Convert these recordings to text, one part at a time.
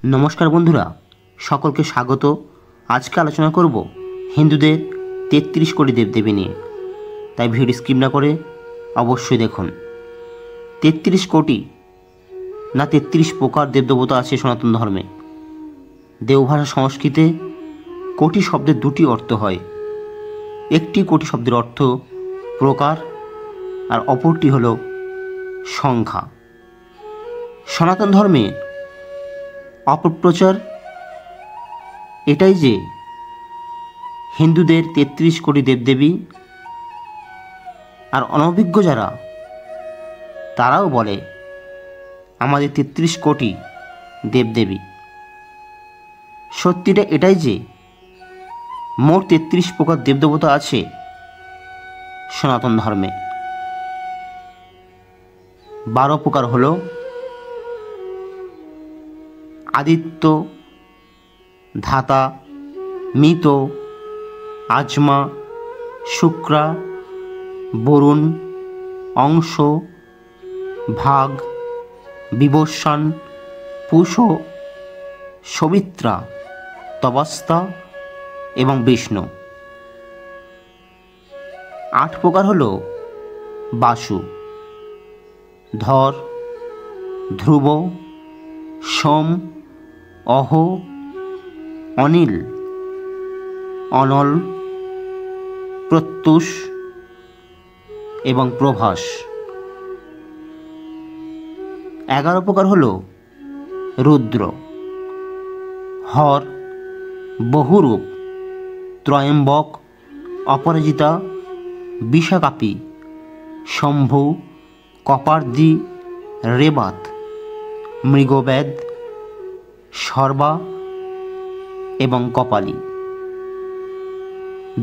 নমস্কার বন্ধুরা, সকলকে স্বাগত। আজকে আলোচনা করব হিন্দুদের ৩৩ কোটি দেবদেবী নিয়ে, তাই ভিডিও স্কিপ না করে অবশ্যই দেখুন। ৩৩ কোটি না ৩৩ প্রকার দেবদেবতা আছে সনাতন ধর্মে। দেবভাষা সংস্কৃতে কোটি শব্দের দুটি অর্থ হয়। একটি কোটি শব্দের অর্থ প্রকার আর অপরটি হল সংখ্যা। সনাতন ধর্মে অপপ্রচার এটাই যে হিন্দুদের ৩৩ কোটি দেবদেবী, আর অনভিজ্ঞ যারা তারাও বলে আমাদের ৩৩ কোটি দেবদেবী। সত্যিটা এটাই যে মোট ৩৩ প্রকার দেবদেবতা আছে সনাতন ধর্মে। ১২ প্রকার হল আদিত্য, ধাতা, মৃত, আজমা, শুক্রা, বরুণ, অংশ, ভাগ, বিবস্বান, পুষ, সবিত্রা, তবাস্তা এবং বিষ্ণু। ৮ প্রকার হল বাসু, ধর, ধ্রুব, সোম, অহ, অনিল, অনল, প্রত্যুষ এবং প্রভাস। ১১ প্রকার হল রুদ্র, হর, বহুরূপ, ত্রয়ম্বক, অপরাজিতা, বিশাকাপি, শম্ভু, কপার্দি, রেবাত, মৃগবেদ, সর্বা এবং কপালী।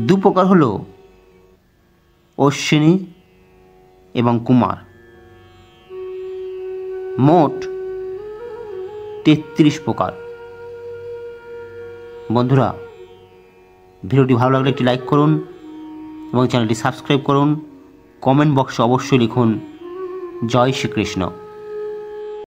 ২ প্রকার হল অশ্বিনী এবং কুমার। মোট ৩৩ প্রকার। বন্ধুরা, ভিডিওটি ভালো লাগলে একটি লাইক করুন এবং চ্যানেলটি সাবস্ক্রাইব করুন। কমেন্ট বক্সে অবশ্যই লিখুন জয় শ্রীকৃষ্ণ।